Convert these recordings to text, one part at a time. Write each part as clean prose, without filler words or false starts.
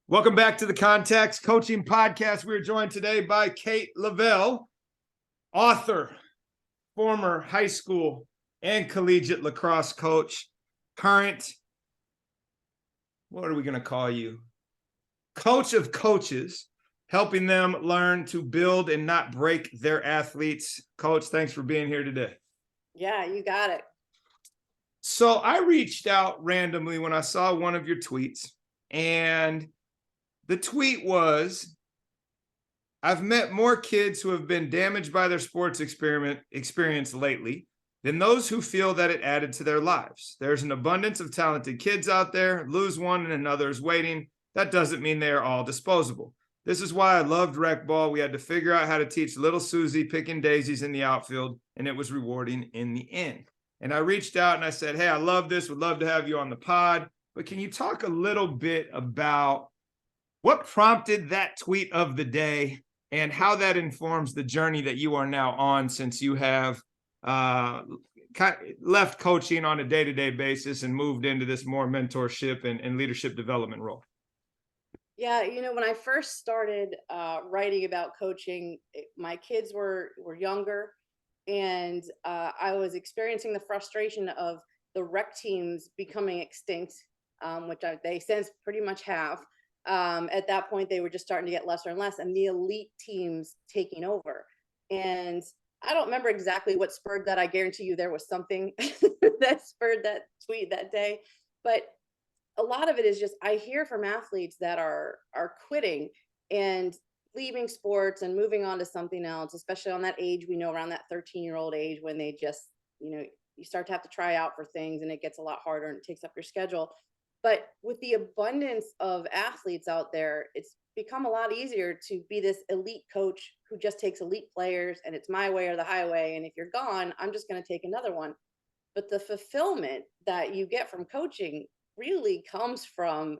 Welcome back to the Context Coaching Podcast. We're joined today by Kate Leavell, author, former high school and collegiate lacrosse coach, current, what are we going to call you? Coach of coaches, helping them learn to build and not break their athletes. Coach, thanks for being here today. Yeah, you got it. So I reached out randomly when I saw one of your tweets, and the tweet was, I've met more kids who have been damaged by their sports experience lately than those who feel that it added to their lives. There's an abundance of talented kids out there. Lose one and another is waiting. That doesn't mean they are all disposable. This is why I loved rec ball. We had to figure out how to teach little Susie picking daisies in the outfield, and it was rewarding in the end. And I reached out and I said, hey, I love this. Would love to have you on the pod. But can you talk a little bit about what prompted that tweet of the day and how that informs the journey that you are now on since you have left coaching on a day-to-day basis and moved into this more mentorship and leadership development role? Yeah, when I first started writing about coaching, my kids were younger, and I was experiencing the frustration of the rec teams becoming extinct, which they since pretty much have. At that point, they were just starting to get lesser and less, and the elite teams taking over. And I don't remember exactly what spurred that. I guarantee you there was something that spurred that tweet that day. But a lot of it is just, I hear from athletes that are quitting and leaving sports and moving on to something else, especially on that age, we know around that 13-year-old age when they just, you start to have to try out for things and it gets a lot harder and it takes up your schedule. But with the abundance of athletes out there, it's become a lot easier to be this elite coach who just takes elite players and it's my way or the highway. And if you're gone, I'm just going to take another one. But the fulfillment that you get from coaching really comes from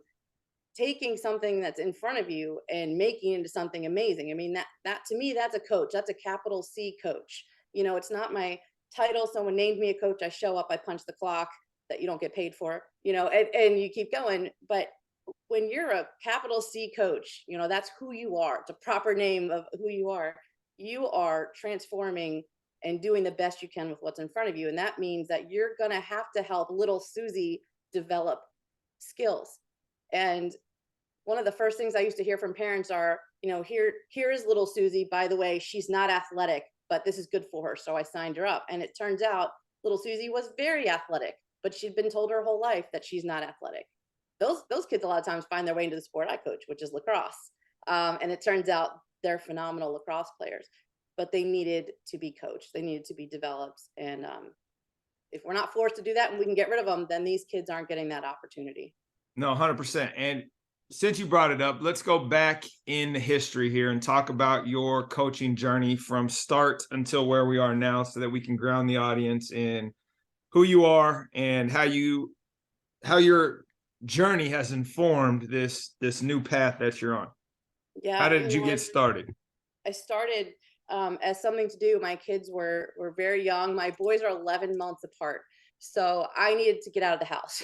taking something that's in front of you and making it into something amazing. I mean, that to me, that's a coach. That's a capital C coach. It's not my title. Someone named me a coach. I show up, I punch the clock that you don't get paid for, and you keep going. But when you're a capital C coach, that's who you are. It's a proper name of who you are. You are transforming and doing the best you can with what's in front of you. And that means that you're going to have to help little Susie develop skills. And one of the first things I used to hear from parents are, here is little Susie. By the way, she's not athletic, but this is good for her. So I signed her up. And it turns out little Susie was very athletic, but she'd been told her whole life that she's not athletic. Those kids a lot of times find their way into the sport I coach, which is lacrosse. And it turns out they're phenomenal lacrosse players, but they needed to be coached. They needed to be developed. And if we're not forced to do that and we can get rid of them, then these kids aren't getting that opportunity. No, 100%. And since you brought it up, let's go back in the history here and talk about your coaching journey from start until where we are now so that we can ground the audience in who you are and how your journey has informed this new path that you're on. Yeah. How did you get started? I started as something to do. My kids were very young. My boys are 11 months apart. So I needed to get out of the house.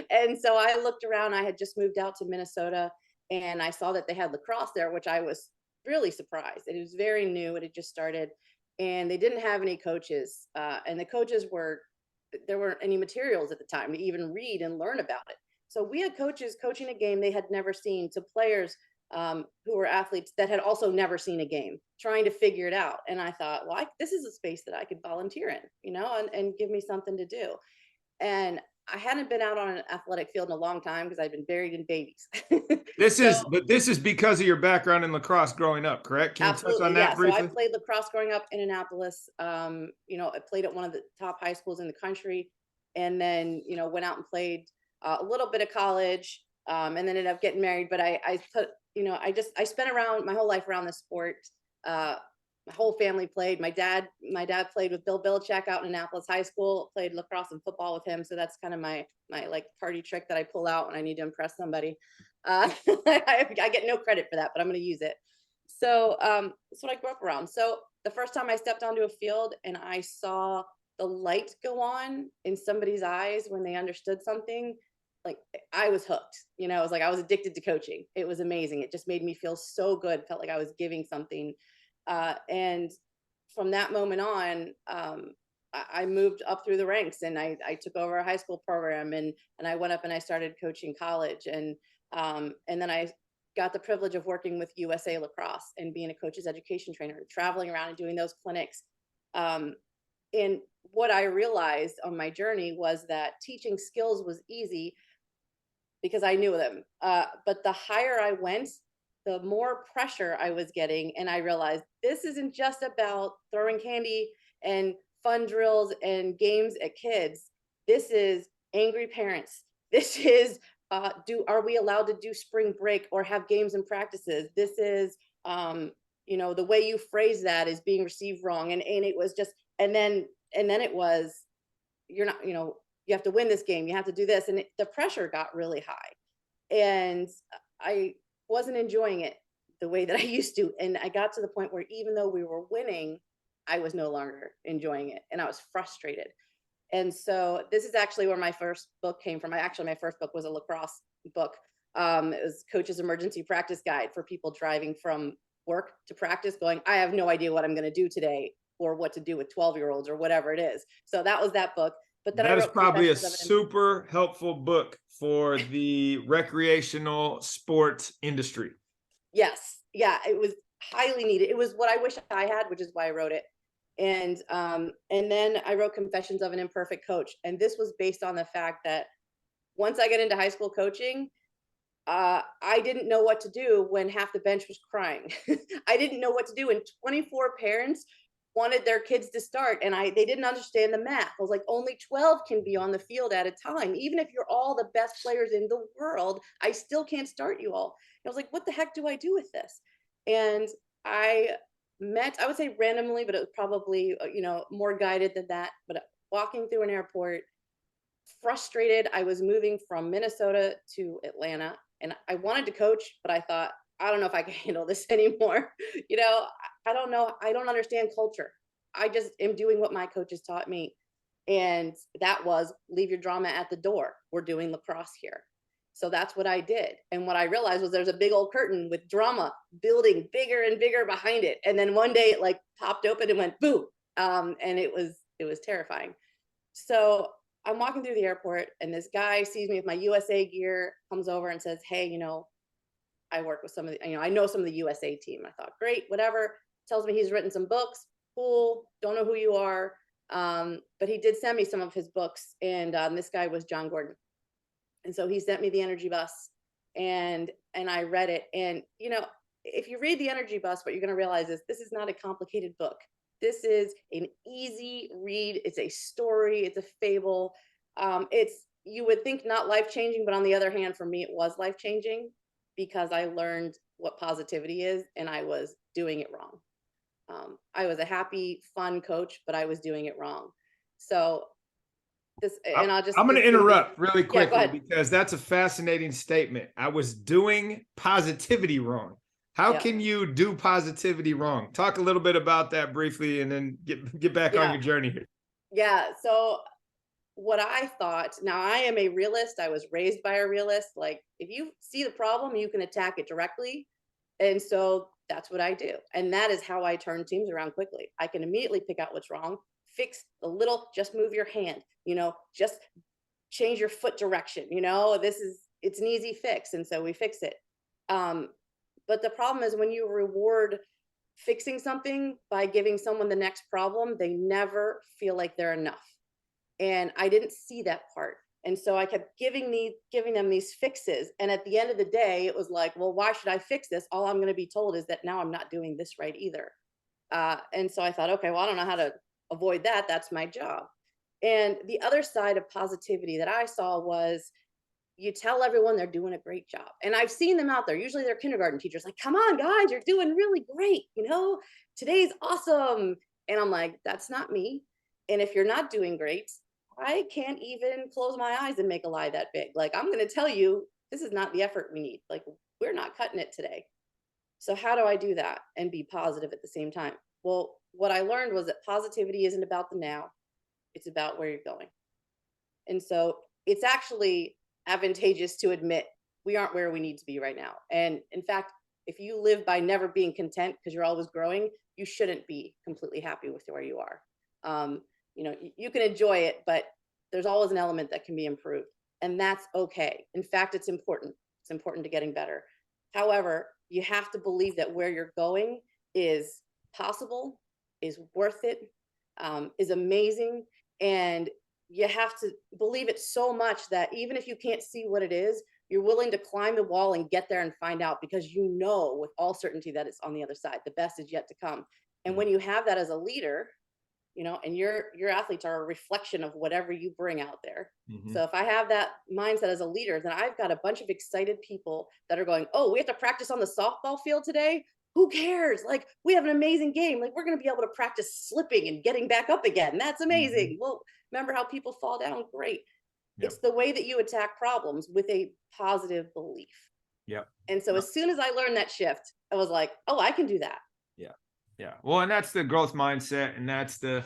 And so I looked around. I had just moved out to Minnesota and I saw that they had lacrosse there, which I was really surprised. It was very new. It had just started and they didn't have any coaches. And the coaches there weren't any materials at the time to even read and learn about it. So we had coaches coaching a game they had never seen to players who were athletes that had also never seen a game, trying to figure it out. And I thought, well, this is a space that I could volunteer in, and give me something to do. And I hadn't been out on an athletic field in a long time because I'd been buried in babies. This is because of your background in lacrosse growing up, correct? Can you touch on that briefly? So I played lacrosse growing up in Annapolis. I played at one of the top high schools in the country, and then went out and played a little bit of college, and then ended up getting married. But I spent my whole life around the sport. My whole family played. My dad played with Bill Belichick out in Annapolis High School, played lacrosse and football with him. So that's kind of my like party trick that I pull out when I need to impress somebody. I get no credit for that, but I'm going to use it. So that's what I grew up around. So the first time I stepped onto a field and I saw the light go on in somebody's eyes when they understood something, like I was hooked. You know, it was like I was addicted to coaching. It was amazing. It just made me feel so good. Felt like I was giving something. And from that moment on, I moved up through the ranks, and I took over a high school program, and I went up and I started coaching college, and then I got the privilege of working with USA Lacrosse and being a coach's education trainer, traveling around and doing those clinics. Um, and what I realized on my journey was that teaching skills was easy because I knew them. But the higher I went, the more pressure I was getting. And I realized this isn't just about throwing candy and fun drills and games at kids. This is angry parents. This is are we allowed to do spring break or have games and practices? This is the way you phrase that is being received wrong. And it was just and then it was you're not, you have to win this game, you have to do this. And the pressure got really high. And I wasn't enjoying it the way that I used to. And I got to the point where even though we were winning, I was no longer enjoying it. And I was frustrated. And so this is actually where my first book came from. My first book was a lacrosse book. It was Coach's Emergency Practice Guide for people driving from work to practice going, I have no idea what I'm going to do today or what to do with 12-year-olds or whatever it is. So that was that book. But then I That is wrote probably a Confessions of an super helpful book for the recreational sports industry. Yes. Yeah, it was highly needed. It was what I wish I had, which is why I wrote it. And then I wrote Confessions of an Imperfect Coach. And this was based on the fact that once I got into high school coaching, I didn't know what to do when half the bench was crying. I didn't know what to do, and 24 parents wanted their kids to start, and they didn't understand the math. I was like, only 12 can be on the field at a time. Even if you're all the best players in the world, I still can't start you all. And I was like, what the heck do I do with this? And I I would say randomly, but it was probably more guided than that. But walking through an airport, frustrated. I was moving from Minnesota to Atlanta, and I wanted to coach, but I thought, I don't know if I can handle this anymore. I don't know. I don't understand culture. I just am doing what my coaches taught me. And that was leave your drama at the door. We're doing lacrosse here. So that's what I did. And what I realized was there's a big old curtain with drama building bigger and bigger behind it. And then one day it like popped open and went boom. And it was terrifying. So I'm walking through the airport, and this guy sees me with my USA gear, comes over and says, hey, I work with some of the, I know some of the USA team. I thought, great, whatever. Tells me he's written some books. Cool. Don't know who you are. But he did send me some of his books. And this guy was John Gordon. And so he sent me the Energy Bus, and I read it. And, if you read the Energy Bus, what you're going to realize is this is not a complicated book. This is an easy read. It's a story. It's a fable. You would think not life-changing, but on the other hand, for me, it was life-changing because I learned what positivity is, and I was doing it wrong. I was a happy, fun coach, but I was doing it wrong. So and I'll just I'm going to interrupt really Yeah, go quickly ahead. because that's a fascinating statement. I was doing positivity wrong. How Yeah. can you do positivity wrong? Talk a little bit about that briefly, and then get back on Yeah. your journey here. Yeah. So what I thought, now I am a realist. I was raised by a realist. Like if you see the problem, you can attack it directly. And so that's what I do. And that is how I turn teams around quickly. I can immediately pick out what's wrong, fix the little, just move your hand, just change your foot direction. It's an easy fix. And so we fix it. But the problem is when you reward fixing something by giving someone the next problem, they never feel like they're enough. And I didn't see that part. And so I kept giving them these fixes. And at the end of the day, it was like, well, why should I fix this? All I'm going to be told is that now I'm not doing this right either. And so I thought, okay, well, I don't know how to avoid that. That's my job. And the other side of positivity that I saw was you tell everyone they're doing a great job. And I've seen them out there. Usually they're kindergarten teachers, like, come on, guys, you're doing really great. Today's awesome. And I'm like, that's not me. And if you're not doing great, I can't even close my eyes and make a lie that big. Like, I'm going to tell you, this is not the effort we need. Like, we're not cutting it today. So how do I do that and be positive at the same time? Well, what I learned was that positivity isn't about the now. It's about where you're going. And so it's actually advantageous to admit we aren't where we need to be right now. And in fact, if you live by never being content because you're always growing, you shouldn't be completely happy with where you are. You can enjoy it, but there's always an element that can be improved, and that's okay. In fact, it's important. It's important to getting better. However, you have to believe that where you're going is possible, is worth it, is amazing, and you have to believe it so much that even if you can't see what it is, you're willing to climb the wall and get there and find out, because you know with all certainty that it's on the other side. The best is yet to come. And when you have that as a leader, and your athletes are a reflection of whatever you bring out there. Mm-hmm. So if I have that mindset as a leader, then I've got a bunch of excited people that are going, oh, we have to practice on the softball field today. Who cares? Like, we have an amazing game. Like, we're going to be able to practice slipping and getting back up again. That's amazing. Mm-hmm. Well, remember how people fall down? Great. Yep. It's the way that you attack problems with a positive belief. Yep. And so as soon as I learned that shift, I was like, oh, I can do that. Yeah. Yeah. Well, and that's the growth mindset, and that's the,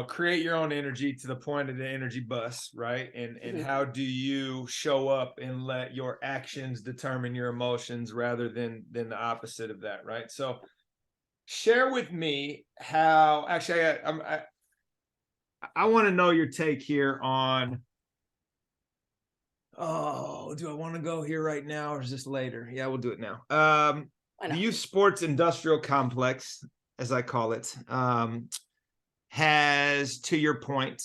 create your own energy to the point of the energy bus, right? And Mm-hmm. how do you show up and let your actions determine your emotions rather than the opposite of that, right? So share with me how, actually, I want to know your take here on, do I want to go here right now or is this later? Yeah, we'll do it now. The youth sports industrial complex, as I call it, has, to your point,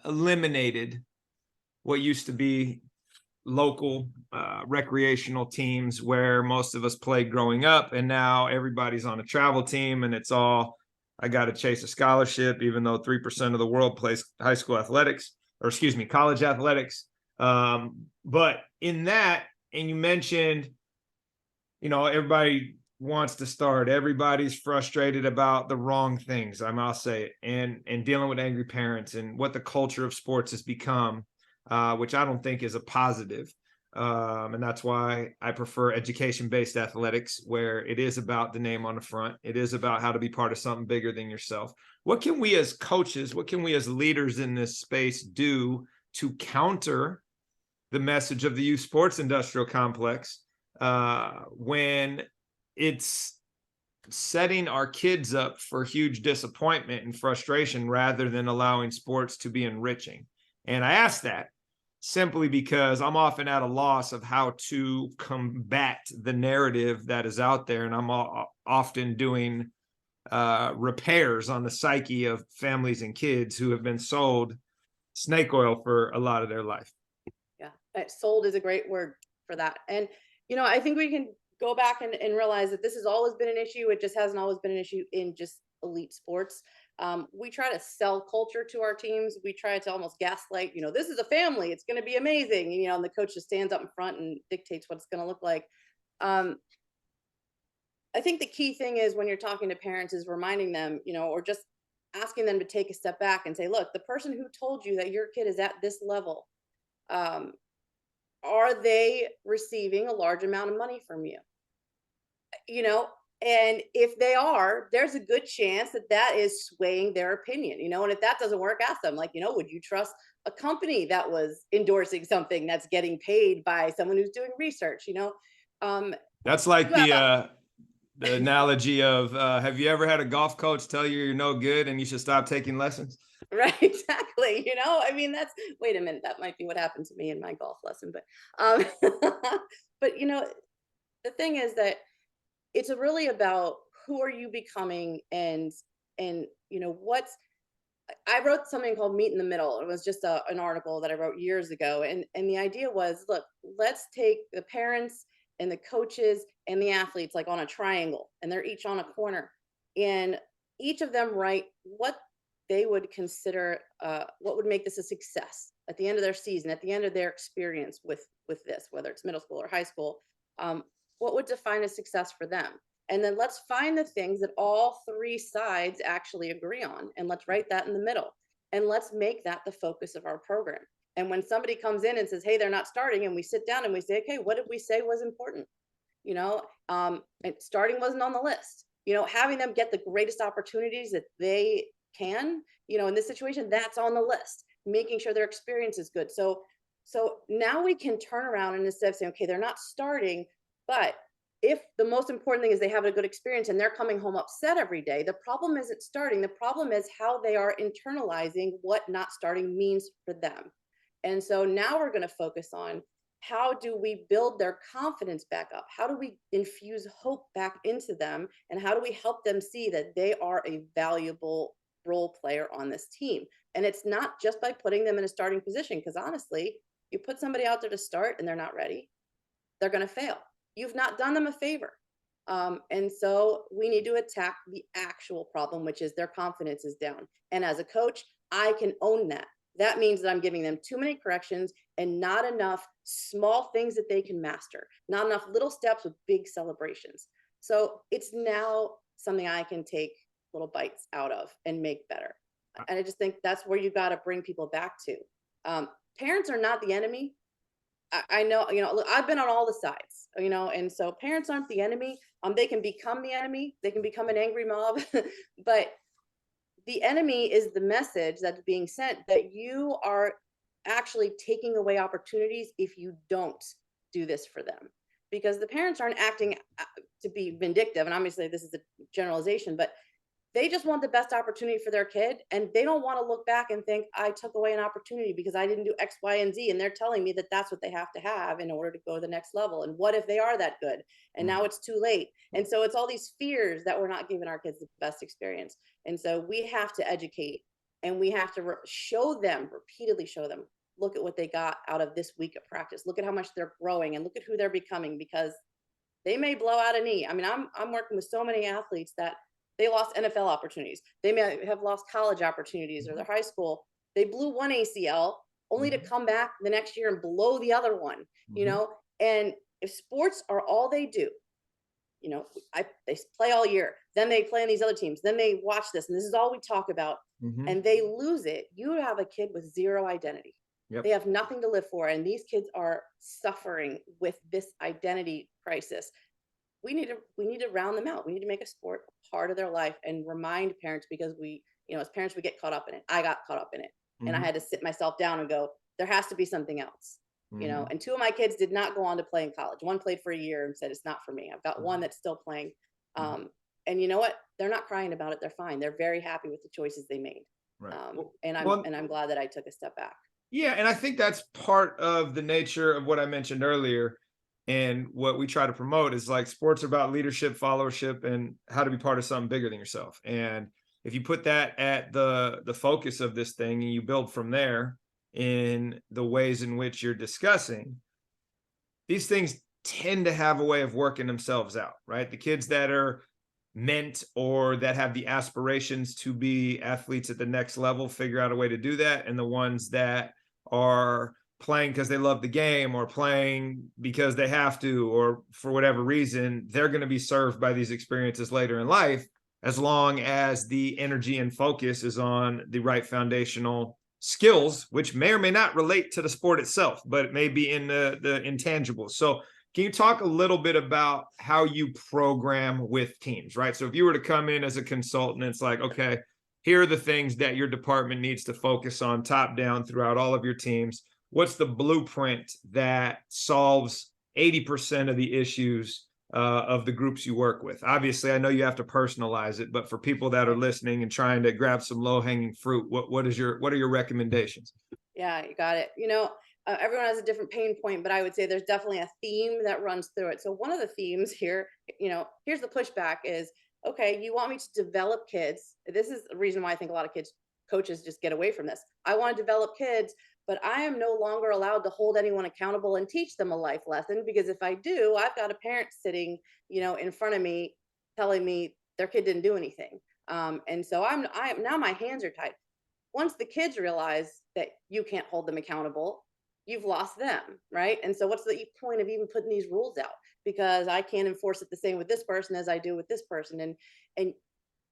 eliminated what used to be local recreational teams where most of us played growing up, and now everybody's on a travel team, and it's all, I got to chase a scholarship, even though 3% of the world plays high school athletics, or excuse me, college athletics. But in that, and you mentioned, everybody wants to start, everybody's frustrated about the wrong things, I'll say it, and dealing with angry parents and what the culture of sports has become, which I don't think is a positive. And that's why I prefer education-based athletics, where it is about the name on the front. It is about how to be part of something bigger than yourself. What can we as coaches, what can we as leaders in this space do to counter the message of the youth sports industrial complex when it's setting our kids up for huge disappointment and frustration rather than allowing sports to be enriching? And I ask that simply because I'm often at a loss of how to combat the narrative that is out there. And I'm often doing repairs on the psyche of families and kids who have been sold snake oil for a lot of their life. Yeah, sold is a great word for that. And, I think we can go back and realize that this has always been an issue. It just hasn't always been an issue in just elite sports. We try to sell culture to our teams. We try to almost gaslight, this is a family, it's going to be amazing. And the coach just stands up in front and dictates what it's going to look like. I think the key thing is when you're talking to parents is reminding them, or just asking them to take a step back and say, look, the person who told you that your kid is at this level, are they receiving a large amount of money from you? And if they are, there's a good chance that is swaying their opinion, and if that doesn't work, ask them, like, would you trust a company that was endorsing something that's getting paid by someone who's doing research? That's like the analogy of, have you ever had a golf coach tell you you're no good and you should stop taking lessons? Right, exactly. Wait a minute, that might be what happened to me in my golf lesson, but but the thing is that it's really about who are you becoming, and what's, I wrote something called Meet in the Middle. It was just an article that I wrote years ago, and the idea was, look, let's take the parents and the coaches and the athletes like on a triangle, and they're each on a corner, and each of them write what they would consider, what would make this a success at the end of their season, at the end of their experience with this, whether it's middle school or high school. What would define a success for them? And then let's find the things that all three sides actually agree on, and let's write that in the middle, and let's make that the focus of our program. And when somebody comes in and says, hey, they're not starting, and we sit down and we say, okay, what did we say was important? And starting wasn't on the list. Having them get the greatest opportunities that they can, in this situation, that's on the list. Making sure their experience is good. So So now we can turn around and instead of saying, okay, they're not starting, but if the most important thing is they have a good experience and they're coming home upset every day, the problem isn't starting. The problem is how they are internalizing what not starting means for them. And so now we're going to focus on how do we build their confidence back up? How do we infuse hope back into them? And how do we help them see that they are a valuable role player on this team? And it's not just by putting them in a starting position, because honestly, you put somebody out there to start and they're not ready, they're going to fail. You've not done them a favor. And so we need to attack the actual problem, which is their confidence is down. And as a coach, I can own that. That means that I'm giving them too many corrections and not enough small things that they can master, not enough little steps with big celebrations. So it's now something I can take little bites out of and make better. And I just think that's where you got to bring people back to. Parents are not the enemy. I know, look, I've been on all the sides, and so parents aren't the enemy. They can become the enemy. They can become an angry mob, but the enemy is the message that's being sent that you are actually taking away opportunities if you don't do this for them, because the parents aren't acting to be vindictive. And obviously this is a generalization, but they just want the best opportunity for their kid, and they don't want to look back and think I took away an opportunity because I didn't do X, Y, and Z, and they're telling me that that's what they have to have in order to go to the next level. And what if they are that good and now it's too late? And so it's all these fears that we're not giving our kids the best experience. And so we have to educate, and we have to repeatedly show them, look at what they got out of this week of practice, look at how much they're growing, and look at who they're becoming, because they may blow out a knee. I mean, I'm working with so many athletes that they lost NFL opportunities. They may have lost college opportunities, or their high school. They blew one ACL only to come back the next year and blow the other one, And if sports are all they do, they play all year, then they play on these other teams, then they watch this, and this is all we talk about, and they lose it. You have a kid with zero identity. Yep. They have nothing to live for, and these kids are suffering with this identity crisis. We need to round them out. We need to make a sport a part of their life and remind parents, because we, as parents, we get caught up in it. I got caught up in it, and I had to sit myself down and go, there has to be something else, and two of my kids did not go on to play in college. One played for a year and said, it's not for me. I've got one that's still playing. And you know what? They're not crying about it. They're fine. They're very happy with the choices they made. Right. And I'm glad that I took a step back. Yeah. And I think that's part of the nature of what I mentioned earlier. And what we try to promote is like sports are about leadership, followership, and how to be part of something bigger than yourself. And if you put that at the focus of this thing and you build from there in the ways in which you're discussing, these things tend to have a way of working themselves out, right? The kids that are meant or that have the aspirations to be athletes at the next level figure out a way to do that. And the ones that are playing because they love the game or playing because they have to, or for whatever reason, they're going to be served by these experiences later in life, as long as the energy and focus is on the right foundational skills, which may or may not relate to the sport itself, but it may be in the intangibles. So can you talk a little bit about how you program with teams, right? So if you were to come in as a consultant, it's like, okay, here are the things that your department needs to focus on top down throughout all of your teams. What's the blueprint that solves 80% of the issues of the groups you work with? Obviously, I know you have to personalize it, but for people that are listening and trying to grab some low-hanging fruit, what are your recommendations? Yeah, you got it. Everyone has a different pain point, but I would say there's definitely a theme that runs through it. So one of the themes here, here's the pushback is, okay, you want me to develop kids. This is the reason why I think a lot of coaches just get away from this. I want to develop kids, but I am no longer allowed to hold anyone accountable and teach them a life lesson, because if I do, I've got a parent sitting, in front of me telling me their kid didn't do anything. And so I am now, my hands are tied. Once the kids realize that you can't hold them accountable, you've lost them, right? And so what's the point of even putting these rules out? Because I can't enforce it the same with this person as I do with this person. And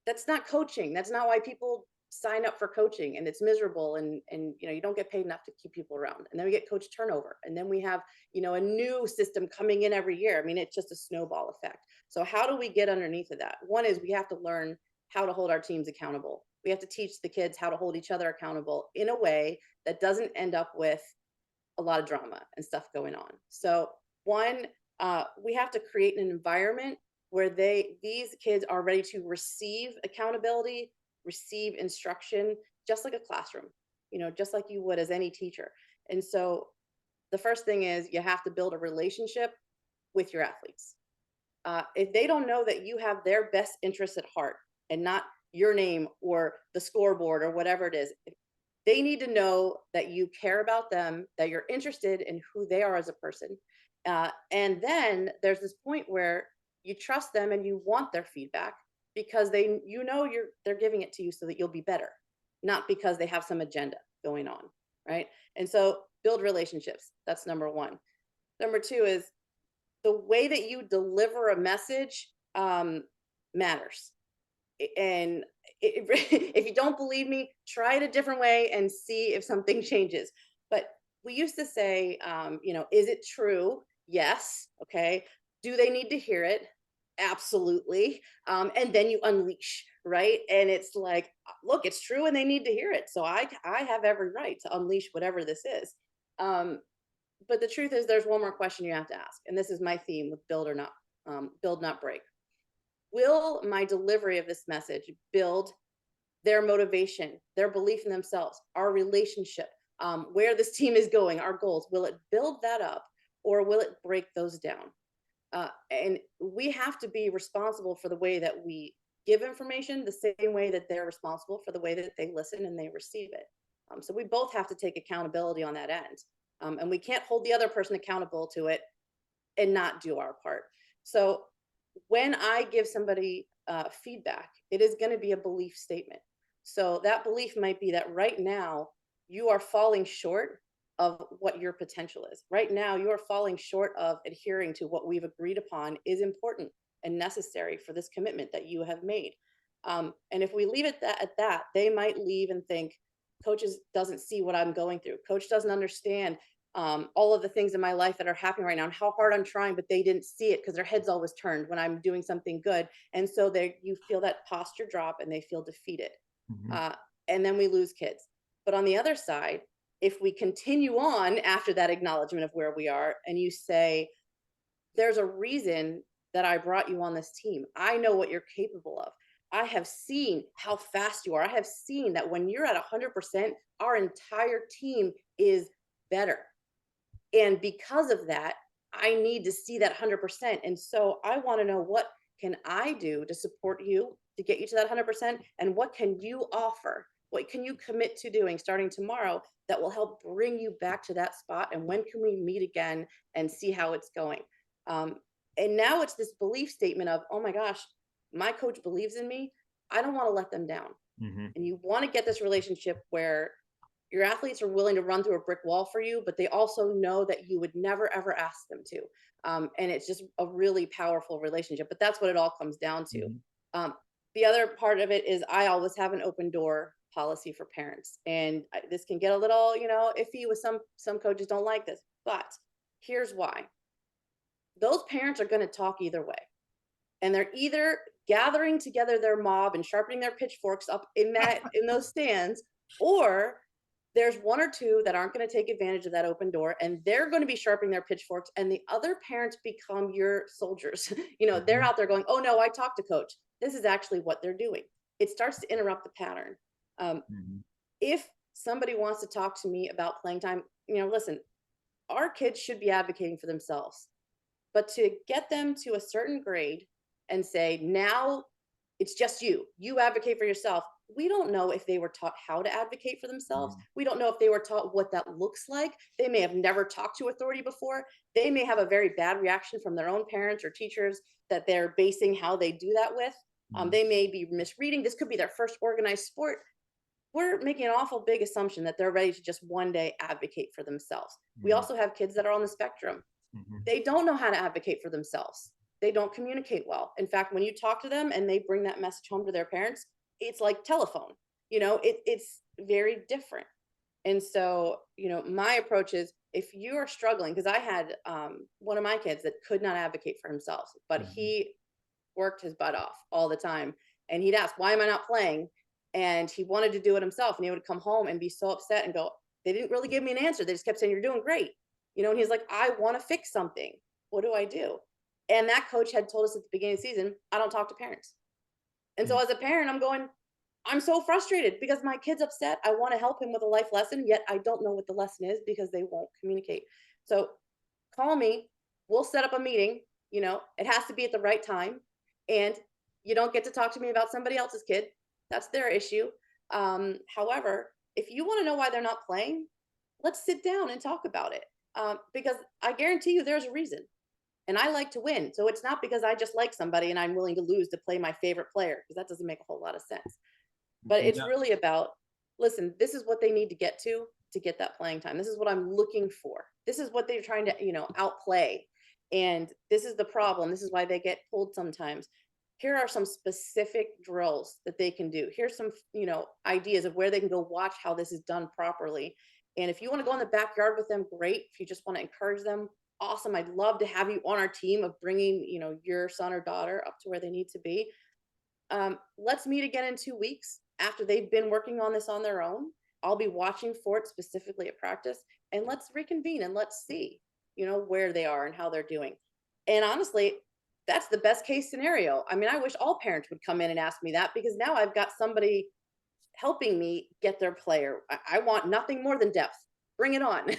that's not coaching. That's not why people sign up for coaching, and it's miserable, and you don't get paid enough to keep people around, and then we get coach turnover, and then we have a new system coming in every year. I mean, it's just a snowball effect. So how do we get underneath of that? One is we have to learn how to hold our teams accountable. We have to teach the kids how to hold each other accountable in a way that doesn't end up with a lot of drama and stuff going on. So one, we have to create an environment where these kids are ready to receive accountability, receive instruction, just like a classroom, just like you would as any teacher. And so the first thing is you have to build a relationship with your athletes. If they don't know that you have their best interests at heart and not your name or the scoreboard or whatever it is, they need to know that you care about them, that you're interested in who they are as a person. And then there's this point where you trust them and you want their feedback because they're giving it to you so that you'll be better, not because they have some agenda going on, right? And so build relationships. That's number one. Number two is the way that you deliver a message matters. And if you don't believe me, try it a different way and see if something changes. But we used to say, is it true? Yes. Okay. Do they need to hear it? Absolutely. And then you unleash, right? And it's like, look, it's true and they need to hear it. So I have every right to unleash whatever this is. But the truth is there's one more question you have to ask. And this is my theme with build not break. Will my delivery of this message build their motivation, their belief in themselves, our relationship, where this team is going, our goals? Will it build that up or will it break those down? And we have to be responsible for the way that we give information the same way that they're responsible for the way that they listen and they receive it. So we both have to take accountability on that end. And we can't hold the other person accountable to it and not do our part. So when I give somebody feedback, it is going to be a belief statement. So that belief might be that right now you are falling short of what your potential is. Right now you are falling short of adhering to what we've agreed upon is important and necessary for this commitment that you have made. And if we leave it at that, they might leave and think, Coach doesn't see what I'm going through. Coach doesn't understand all of the things in my life that are happening right now and how hard I'm trying, but they didn't see it because their head's always turned when I'm doing something good. And so you feel that posture drop and they feel defeated. Mhm. And then we lose kids. But on the other side, if we continue on after that acknowledgement of where we are and you say, there's a reason that I brought you on this team. I know what you're capable of. I have seen how fast you are. I have seen that when you're at 100%, our entire team is better. And because of that, I need to see that 100%. And so I want to know, what can I do to support you to get you to that 100%? And what can you offer? What can you commit to doing starting tomorrow that will help bring you back to that spot? And when can we meet again and see how it's going? And now it's this belief statement of, oh my gosh, my coach believes in me. I don't want to let them down. Mhm. And you want to get this relationship where your athletes are willing to run through a brick wall for you, but they also know that you would never, ever ask them to. And it's just a really powerful relationship, but that's what it all comes down to. Mhm. The other part of it is I always have an open door policy for parents. And this can get a little, iffy with some coaches don't like this, but here's why. Those parents are going to talk either way. And they're either gathering together their mob and sharpening their pitchforks up in those stands, or there's one or two that aren't going to take advantage of that open door and they're going to be sharpening their pitchforks, and the other parents become your soldiers. They're Mhm. out there going, oh no, I talked to coach. This is actually what they're doing. It starts to interrupt the pattern. Um, Mhm. if somebody wants to talk to me about playing time, listen, our kids should be advocating for themselves. But to get them to a certain grade and say, now it's just you advocate for yourself. We don't know if they were taught how to advocate for themselves. Mhm. We don't know if they were taught what that looks like. They may have never talked to authority before. They may have a very bad reaction from their own parents or teachers that they're basing how they do that with. Mhm. They may be misreading. This could be their first organized sport. We're making an awful big assumption that they're ready to just one day advocate for themselves. We Mhm. also have kids that are on the spectrum. Mhm. They don't know how to advocate for themselves. They don't communicate well. In fact, when you talk to them and they bring that message home to their parents, it's like telephone. It's very different. And so, my approach is, if you are struggling, because I had one of my kids that could not advocate for himself, but Mhm. he worked his butt off all the time. And he'd ask, why am I not playing? And he wanted to do it himself. And he would come home and be so upset and go, they didn't really give me an answer. They just kept saying, you're doing great. And he's like, I want to fix something. What do I do? And that coach had told us at the beginning of the season, I don't talk to parents. And so as a parent, I'm going, I'm so frustrated because my kid's upset. I want to help him with a life lesson, yet I don't know what the lesson is because they won't communicate. So call me. We'll set up a meeting. It has to be at the right time. And you don't get to talk to me about somebody else's kid. That's their issue. However, if you want to know why they're not playing, let's sit down and talk about it. Because I guarantee you there's a reason. And I like to win. So it's not because I just like somebody and I'm willing to lose to play my favorite player, because that doesn't make a whole lot of sense. But it's really about, listen, this is what they need to get that playing time. This is what I'm looking for. This is what they're trying to, outplay. And this is the problem. This is why they get pulled sometimes. Here are some specific drills that they can do. Here's some, ideas of where they can go watch how this is done properly. And if you want to go in the backyard with them, great. If you just want to encourage them, awesome. I'd love to have you on our team of bringing, your son or daughter up to where they need to be. Let's meet again in 2 weeks after they've been working on this on their own. I'll be watching for it specifically at practice, and let's reconvene and let's see, where they are and how they're doing. And honestly, that's the best case scenario. I mean, I wish all parents would come in and ask me that, because now I've got somebody helping me get their player. I want nothing more than depth. Bring it on.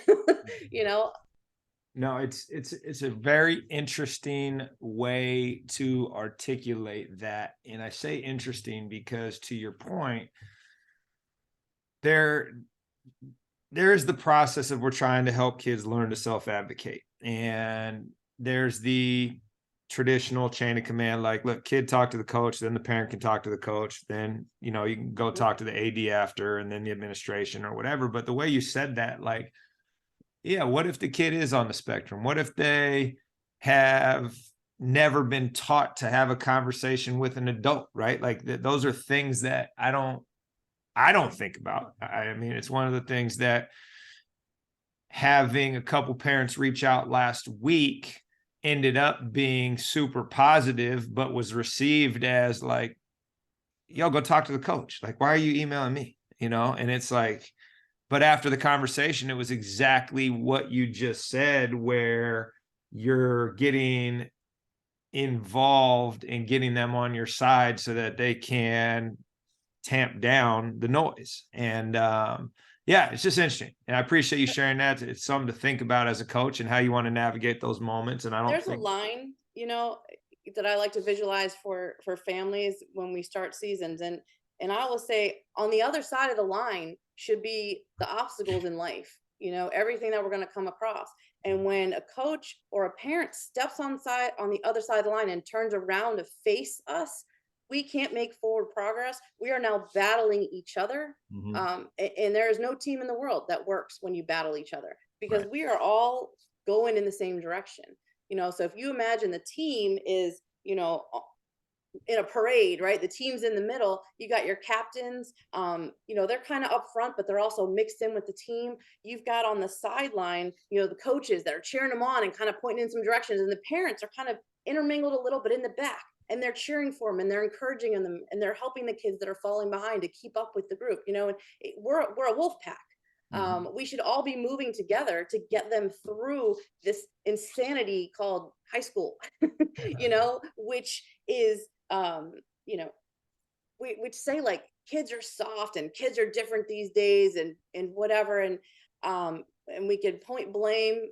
No, it's a very interesting way to articulate that. And I say interesting because, to your point, there is the process of we're trying to help kids learn to self-advocate. And there's the traditional chain of command, like, look, kid, talk to the coach, then the parent can talk to the coach, then, you can go talk to the AD after, and then the administration or whatever. But the way you said that, like, yeah, what if the kid is on the spectrum? What if they have never been taught to have a conversation with an adult, right? Like those are things that I don't think about. I mean, it's one of the things that, having a couple parents reach out last week, ended up being super positive, but was received as like, yo, go talk to the coach. Like, why are you emailing me? And it's like, but after the conversation, it was exactly what you just said, where you're getting involved and getting them on your side so that they can tamp down the noise. And yeah, it's just interesting. And I appreciate you sharing that. It's something to think about as a coach and how you want to navigate those moments. And There's a line, that I like to visualize for families when we start seasons. And I will say, on the other side of the line should be the obstacles in life, everything that we're going to come across. And when a coach or a parent steps on the other side of the line and turns around to face us, we can't make forward progress. We are now battling each other. And there is no team in the world that works when you battle each other, because we are all going in the same direction. So if you imagine the team is, in a parade, right? The team's in the middle. You got your captains, they're kind of up front, but they're also mixed in with the team. You've got on the sideline, the coaches that are cheering them on and kind of pointing in some directions. And the parents are kind of intermingled a little bit in the back, and they're cheering for them and they're encouraging them and they're helping the kids that are falling behind to keep up with the group, and we're a wolf pack. We should all be moving together to get them through this insanity called high school, which is, we say like kids are soft and kids are different these days and whatever. And we can point blame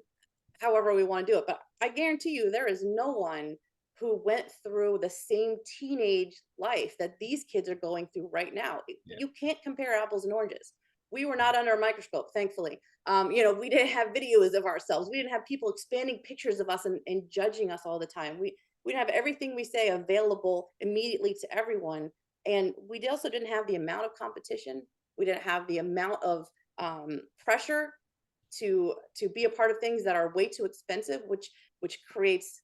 however we want to do it. But I guarantee you, there is no one who went through the same teenage life that these kids are going through right now. You can't compare apples and oranges. We were not under a microscope, thankfully. We didn't have videos of ourselves. We didn't have people expanding pictures of us and judging us all the time. We didn't have everything we say available immediately to everyone. And we also didn't have the amount of competition. We didn't have the amount of pressure to be a part of things that are way too expensive, which creates,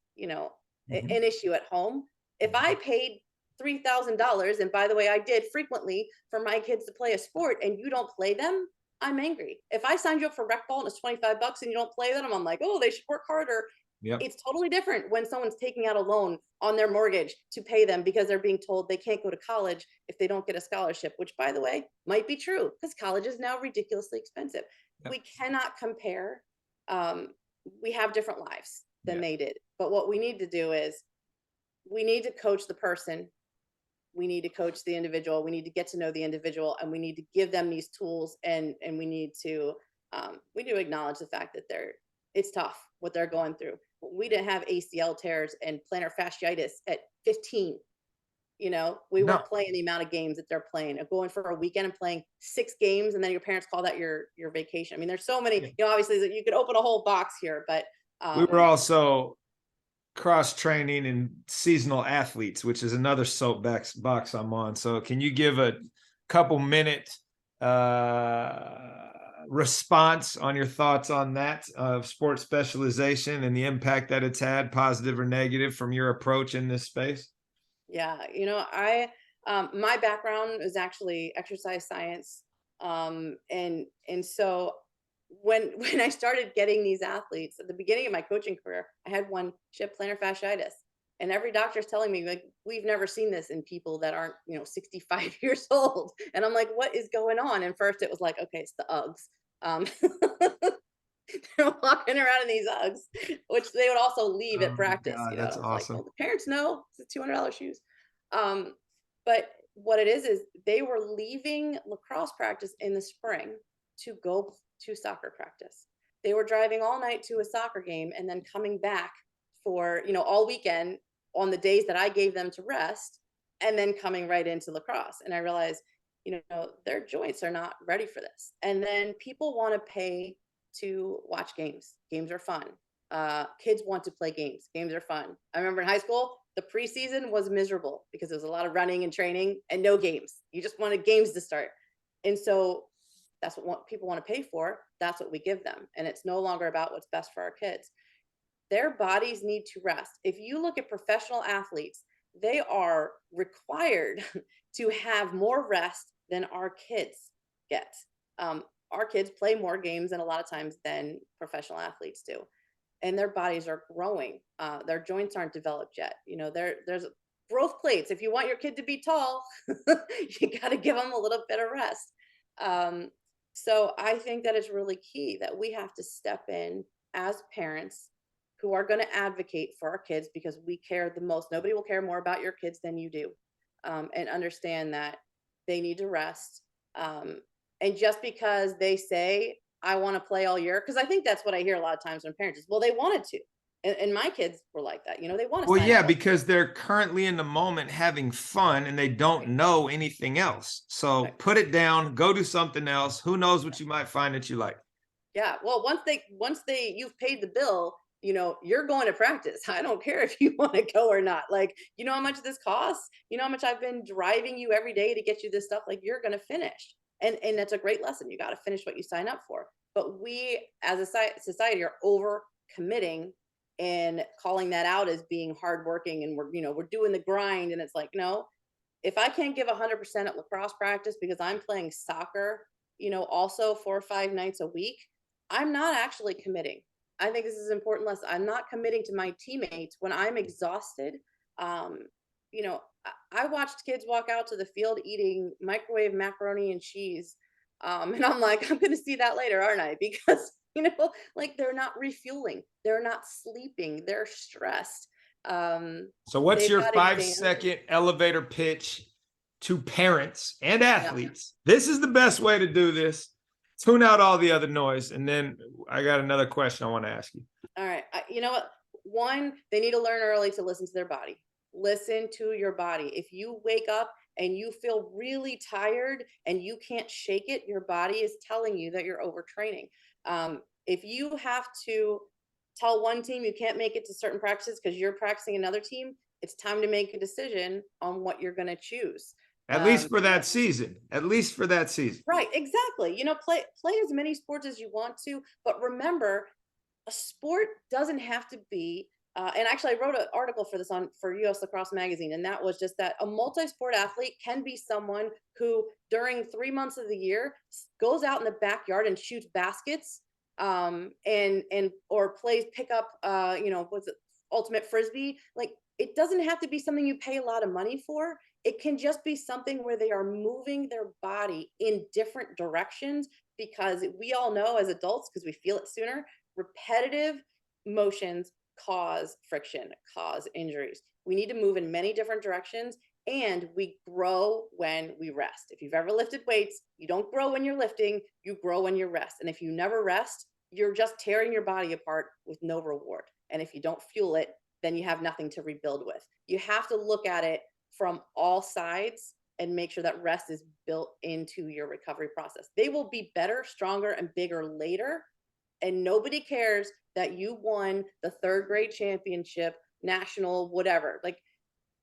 an issue at home. If I paid $3,000, and by the way, I did frequently, for my kids to play a sport, and you don't play them, I'm angry. If I signed you up for rec ball and it's $25 and you don't play them, I'm like, oh, they should work harder. It's totally different when someone's taking out a loan on their mortgage to pay them because they're being told they can't go to college if they don't get a scholarship, which, by the way, might be true, because college is now ridiculously expensive. we cannot compare. We have different lives than Yeah. they did. But what we need to do is we need to coach the person. We need to coach the individual. We need to get to know the individual, and we need to give them these tools. And we need to acknowledge the fact that it's tough what they're going through. We didn't have ACL tears and plantar fasciitis at 15. You know, we No. weren't playing the amount of games that they're playing. Going for a weekend and playing 6 games, and then your parents call that your vacation. I mean, there's so many. Yeah. You know, obviously you could open a whole box here, but We were also cross training and seasonal athletes, which is another soapbox box I'm on. So can you give a couple minute response on your thoughts on that of sports specialization and the impact that it's had, positive or negative, from your approach in this space? Yeah, you know, my background is actually exercise science, and so when I started getting these athletes at the beginning of my coaching career, I had one, she had plantar fasciitis, and every doctor's telling me, like, we've never seen this in people that aren't, 65 years old, and I'm like, what is going on? And first it was like, okay, it's the Uggs. Um, they're walking around in these Uggs, which they would also leave Oh at my practice. God, that's It's like, well, awesome. the parents know it's $200 shoes. Um, but what it is they were leaving lacrosse practice in the spring to go to soccer practice. They were driving all night to a soccer game and then coming back for, all weekend on the days that I gave them to rest, and then coming right into lacrosse. And I realized, their joints are not ready for this. And then people want to pay to watch games. Games are fun. Kids want to play games. Games are fun. I remember in high school, the preseason was miserable because there was a lot of running and training and no games. You just wanted games to start. And so that's what people want to pay for. That's what we give them. And it's no longer about what's best for our kids. Their bodies need to rest. If you look at professional athletes, they are required to have more rest than our kids get. Our kids play more games and a lot of times than professional athletes do, and their bodies are growing. Their joints aren't developed yet. There's growth plates. If you want your kid to be tall, you got to give them a little bit of rest. So I think that it's really key that we have to step in as parents who are going to advocate for our kids because we care the most. Nobody will care more about your kids than you do, and understand that they need to rest. And just because they say, I want to play all year, because I think that's what I hear a lot of times from parents is, well, they wanted to. And my kids were like that. They want to Well, sign up yeah, all year. because they're currently in the moment having fun and they don't Right. know anything else. So Right. put it down, go do something else. Who knows what you might find that you like. Yeah. Well, you've paid the bill, you're going to practice. I don't care if you want to go or not. Like, you know how much this costs? You know how much I've been driving you every day to get you this stuff? Like, you're going to finish. And that's a great lesson. You got to finish what you sign up for. But we as a society are over committing and calling that out as being hardworking, and we're doing the grind. And it's like, no, if I can't give 100% at lacrosse practice because I'm playing soccer, also 4 or 5 nights a week, I'm not actually committing. I think this is an important lesson. I'm not committing to my teammates when I'm exhausted. Um, I watched kids walk out to the field eating microwave macaroni and cheese. And I'm like, I'm going to see that later, aren't I? Because, like, they're not refueling, they're not sleeping, they're stressed. So what's They've your got exams. 5-second elevator pitch to parents and Yeah. athletes? This is the best way to do this. Tune out all the other noise. And then I got another question I want to ask you. All right. You know what? One, they need to learn early to listen to their body. Listen to your body. If you wake up and you feel really tired and you can't shake it, your body is telling you that you're overtraining. If you have to tell one team you can't make it to certain practices because you're practicing another team, it's time to make a decision on what you're going to choose. At least for that season. At least for that season. Right, exactly. Play as many sports as you want to, but remember, a sport doesn't have to be. And actually, I wrote an article for this for US Lacrosse Magazine, and that was just that a multi-sport athlete can be someone who, during 3 months of the year, goes out in the backyard and shoots baskets, and or plays pickup. What's it, ultimate frisbee? Like, it doesn't have to be something you pay a lot of money for. It can just be something where they are moving their body in different directions because we all know as adults, because we feel it sooner, repetitive motions cause friction, cause injuries. We need to move in many different directions, and we grow when we rest. If you've ever lifted weights, you don't grow when you're lifting, you grow when you rest. And if you never rest, you're just tearing your body apart with no reward. And if you don't fuel it, then you have nothing to rebuild with. You have to look at it from all sides and make sure that rest is built into your recovery process. They will be better, stronger, and bigger later. And nobody cares that you won the third grade championship, national, whatever. Like,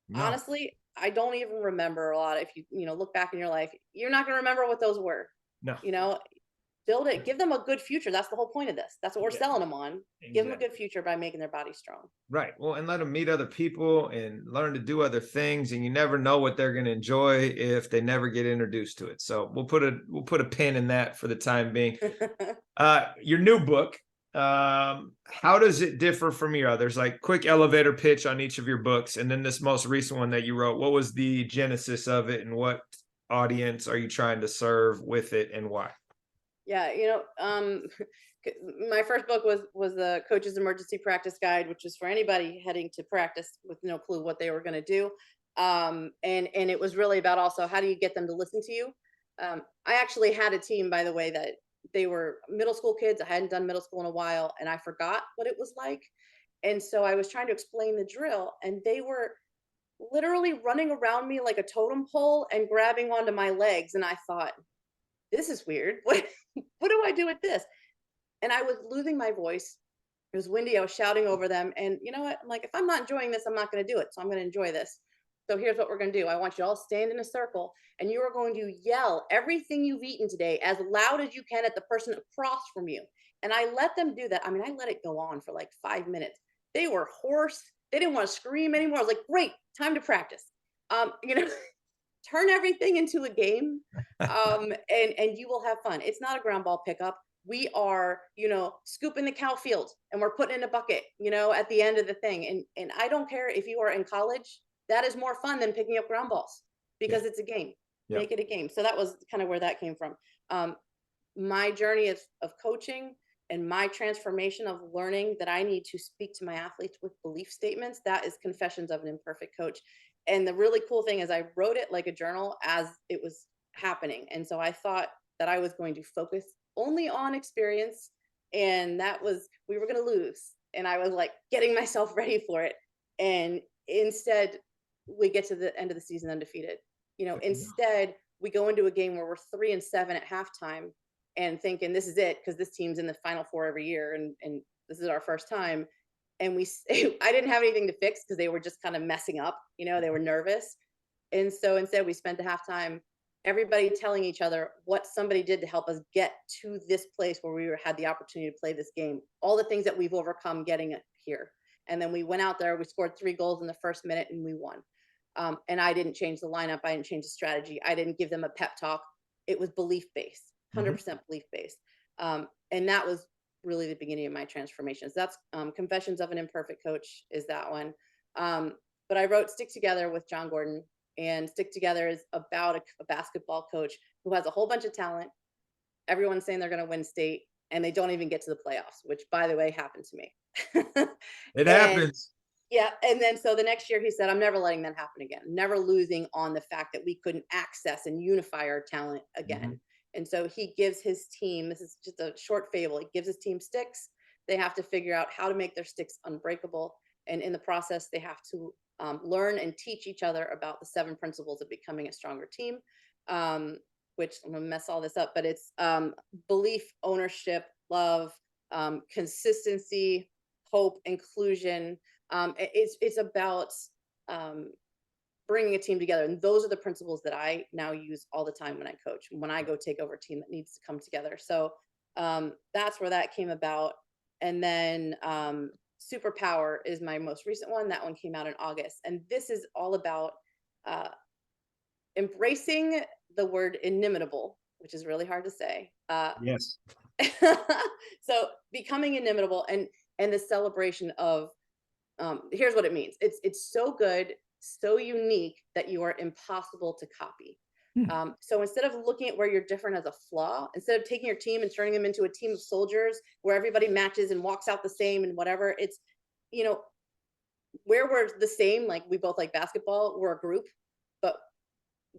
No, honestly, I don't even remember a lot. If you know, look back in your life, you're not going to remember what those were. no. You know, build it, give them a good future. That's the whole point of this. That's what we're Yeah, selling them on. Give them a exactly. good future by making their body strong. Right. Well, and let them meet other people and learn to do other things. And you never know what they're going to enjoy if they never get introduced to it. So we'll put a pin in that for the time being. Your new book, how does it differ from your others? Like, quick elevator pitch on each of your books, and then this most recent one that you wrote. What was the genesis of it, and what audience are you trying to serve with it, and why? Yeah, my first book was the Coach's Emergency Practice Guide, which is for anybody heading to practice with no clue what they were going to do. And it was really about also, how do you get them to listen to you? I actually had a team, by the way, that they were middle school kids. I hadn't done middle school in a while, and I forgot what it was like. And so I was trying to explain the drill, and they were literally running around me like a totem pole and grabbing onto my legs. And I thought, this is weird. What do I do with this? And I was losing my voice. It was windy. I was shouting over them. And you know what? I'm like, if I'm not enjoying this, I'm not going to do it. So I'm going to enjoy this. So here's what we're going to do. I want you all to stand in a circle, and you are going to yell everything you've eaten today as loud as you can at the person across from you. And I let them do that. I mean, I let it go on for like 5 minutes. They were hoarse. They didn't want to scream anymore. I was like, great, time to practice. You know, turn everything into a game, and you will have fun. It's not a ground ball pickup. We are, scooping the cow field, and we're putting in a bucket, at the end of the thing. And I don't care if you are in college, that is more fun than picking up ground balls, Yeah. because it's a game. Yeah. Make it a game. So that was kind of where that came from. My journey of coaching, and my transformation of learning that I need to speak to my athletes with belief statements, that is Confessions of an Imperfect Coach. And the really cool thing is, I wrote it like a journal as it was happening. And so I thought that I was going to focus only on experience, and we were going to lose. And I was like getting myself ready for it. And instead, we get to the end of the season undefeated. Instead, we go into a game where we're 3-7 at halftime, and thinking this is it, because this team's in the Final Four every year, and this is our first time. And I didn't have anything to fix, because they were just kind of messing up. They were nervous. And so instead, we spent the halftime, everybody telling each other what somebody did to help us get to this place where we had the opportunity to play this game, all the things that we've overcome getting it here. And then we went out there, we scored 3 goals in the first minute, and we won. And I didn't change the lineup. I didn't change the strategy. I didn't give them a pep talk. It was belief based, 100% belief based. And that was really the beginning of my transformations. That's Confessions of an Imperfect Coach is that one. But I wrote Stick Together with John Gordon, and Stick Together is about a basketball coach who has a whole bunch of talent. Everyone's saying they're going to win state, and they don't even get to the playoffs, which, by the way, happened to me. It And happens. yeah. And then so the next year he said, I'm never letting that happen again, never losing on the fact that we couldn't access and unify our talent again. And so he gives his team, this is just a short fable, he gives his team sticks. They have to figure out how to make their sticks unbreakable. And in the process, they have to learn and teach each other about the 7 principles of becoming a stronger team, which I'm going to mess all this up, but it's belief, ownership, love, consistency, hope, inclusion. It's about bringing a team together. And those are the principles that I now use all the time when I coach, when I go take over a team that needs to come together. So that's where that came about. And then Superpower is my most recent one. That one came out in August. And this is all about embracing the word inimitable, which is really hard to say. Yes. So becoming inimitable, and the celebration of here's what it means. It's so good, so unique, that you are impossible to copy. Hmm. So instead of looking at where you're different as a flaw, instead of taking your team and turning them into a team of soldiers where everybody matches and walks out the same and whatever, it's, you know, where we're the same, like we both like basketball, we're a group, but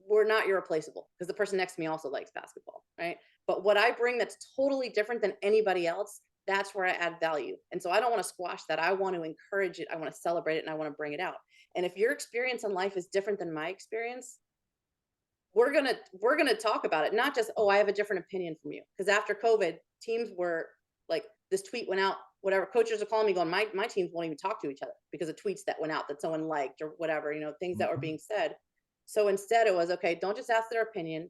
we're not irreplaceable because the person next to me also likes basketball, right? But what I bring that's totally different than anybody else, that's where I add value. And so I don't want to squash that. I want to encourage it. I want to celebrate it and I want to bring it out. And if your experience in life is different than my experience, we're gonna talk about it, not just, oh, I have a different opinion from you. Because after COVID, teams were like, this tweet went out, whatever. Coaches are calling me going, my teams won't even talk to each other because of tweets that went out that someone liked or whatever, things that were Mhm. being said. So instead it was, okay, don't just ask their opinion,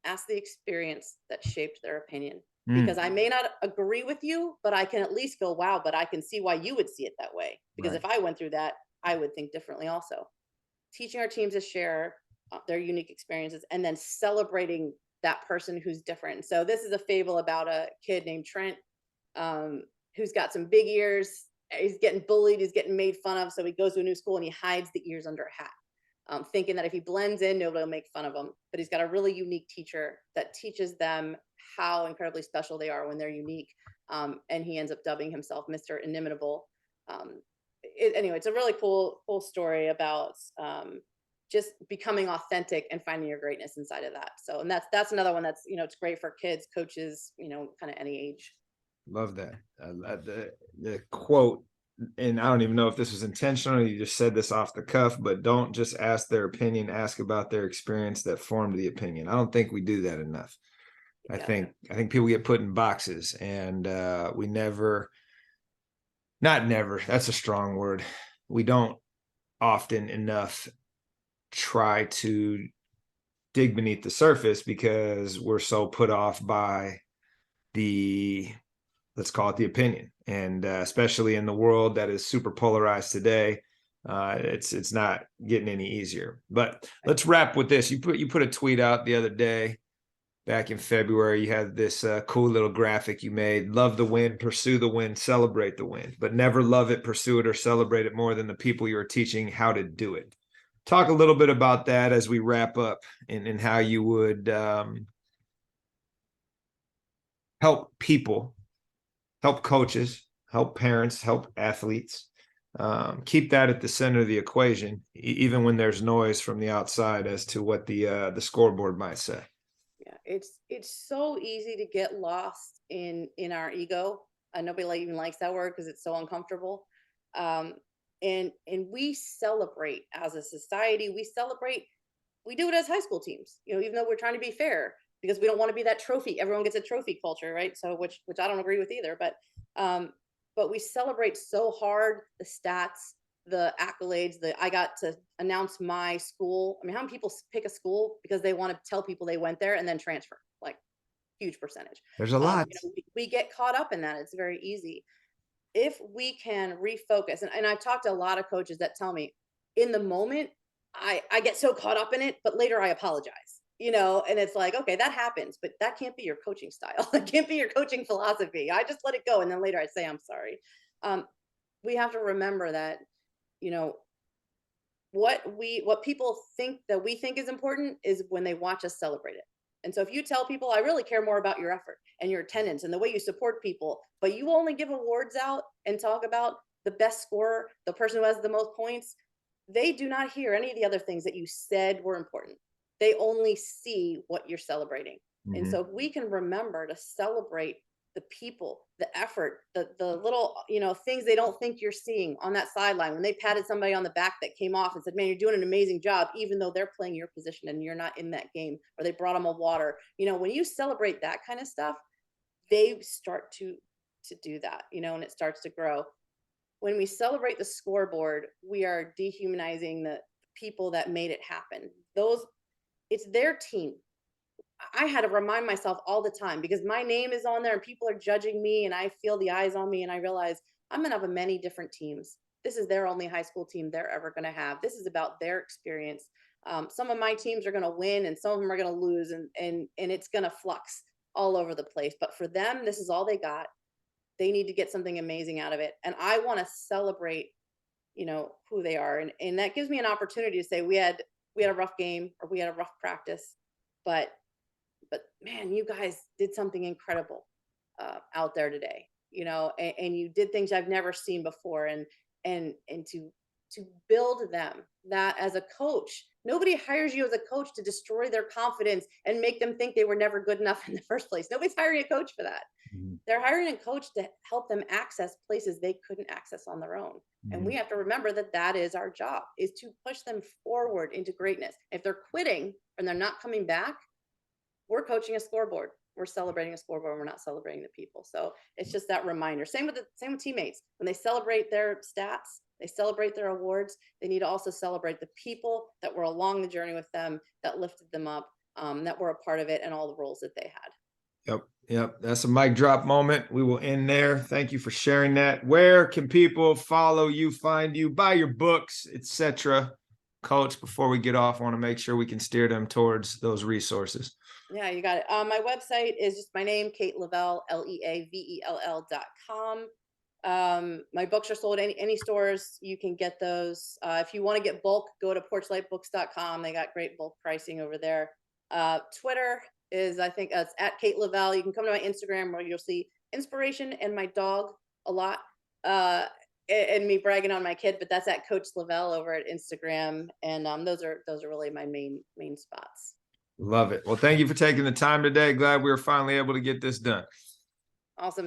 ask the experience that shaped their opinion. Because I Mm. may not agree with you, but I can at least go, wow, but I can see why you would see it that way. Because Right. if I went through that, I would think differently also. Teaching our teams to share their unique experiences and then celebrating that person who's different. So this is a fable about a kid named Trent, um, who's got some big ears. He's getting bullied. He's getting made fun of. So he goes to a new school and he hides the ears under a hat, thinking that if he blends in, nobody will make fun of him. But he's got a really unique teacher that teaches them how incredibly special they are when they're unique. And he ends up dubbing himself Mr. Inimitable. Anyway, it's a really cool story about just becoming authentic and finding your greatness inside of that. So, and that's another one that's, it's great for kids, coaches, kind of any age. Love that. The quote, and I don't even know if this was intentional. You just said this off the cuff, but don't just ask their opinion. Ask about their experience that formed the opinion. I don't think we do that enough. I Yeah. think people get put in boxes, and we never, not never. That's a strong word. We don't often enough try to dig beneath the surface because we're so put off by the, let's call it, the opinion, and especially in the world that is super polarized today, it's not getting any easier. But let's wrap with this. You put a tweet out the other day, back in February. You had this cool little graphic you made: love the win, pursue the win, celebrate the win, but never love it, pursue it, or celebrate it more than the people you are teaching how to do it. Talk a little bit about that as we wrap up, and how you would help people, help coaches, help parents, help athletes, keep that at the center of the equation, even when there's noise from the outside as to what the scoreboard might say. Yeah, it's so easy to get lost in our ego. Nobody even likes that word because it's so uncomfortable. Um, and we celebrate as a society. We celebrate. We do it as high school teams. Even though we're trying to be fair because we don't want to be that trophy. Everyone gets a trophy culture, right? So which I don't agree with either. Um, but we celebrate so hard the stats, the accolades, the I got to announce my school. I mean, how many people pick a school because they want to tell people they went there and then transfer? Like, huge percentage. There's a lot. We get caught up in that. It's very easy. If we can refocus, and I've talked to a lot of coaches that tell me in the moment, I get so caught up in it, but later I apologize. And it's like, okay, that happens, but that can't be your coaching style. That can't be your coaching philosophy. I just let it go. And then later I say, I'm sorry. Um, we have to remember that, you know, what people think that we think is important is when they watch us celebrate it. And so if you tell people, I really care more about your effort and your attendance and the way you support people, but you only give awards out and talk about the best scorer, the person who has the most points, they do not hear any of the other things that you said were important. They only see what you're celebrating. And Mm-hmm. so if we can remember to celebrate the people, the effort, the little, things they don't think you're seeing on that sideline when they patted somebody on the back that came off and said, "Man, you're doing an amazing job," even though they're playing your position and you're not in that game, or they brought them a water. When you celebrate that kind of stuff, they start to do that, and it starts to grow. When we celebrate the scoreboard, we are dehumanizing the people that made it happen. It's their team. I had to remind myself all the time because my name is on there and people are judging me and I feel the eyes on me and I realize I'm going to have many different teams. This is their only high school team they're ever going to have. This is about their experience. Some of my teams are going to win and some of them are going to lose, and it's going to flux all over the place. But for them, this is all they got. They need to get something amazing out of it. And I want to celebrate, who they are. And that gives me an opportunity to say we had a rough game or we had a rough practice. but man, you guys did something incredible out there today, and you did things I've never seen before. And to build them, that as a coach, nobody hires you as a coach to destroy their confidence and make them think they were never good enough in the first place. Nobody's hiring a coach for that. Mhm. They're hiring a coach to help them access places they couldn't access on their own. And we Mhm. have to remember that that is our job, is to push them forward into greatness. If they're quitting and they're not coming back, we're coaching a scoreboard. We're celebrating a scoreboard. We're not celebrating the people. So it's just that reminder. Same with teammates. When they celebrate their stats, they celebrate their awards. They need to also celebrate the people that were along the journey with them, that lifted them up, that were a part of it, and all the roles that they had. Yep. Yep. That's a mic drop moment. We will end there. Thank you for sharing that. Where can people follow you, find you, buy your books, etc.? Coach, before we get off, I want to make sure we can steer them towards those resources. Yeah, you got it. My website is just my name, Kate Leavell, Leavell.com. My books are sold any stores. You can get those. If you want to get bulk, go to porchlightbooks.com. They got great bulk pricing over there. Twitter is, I think, it's at Kate Leavell. You can come to my Instagram where you'll see inspiration and my dog a lot. And me bragging on my kid, but that's at Coach Leavell over at Instagram. And those are really my main spots. Love it. Well, thank you for taking the time today. Glad we were finally able to get this done. Awesome.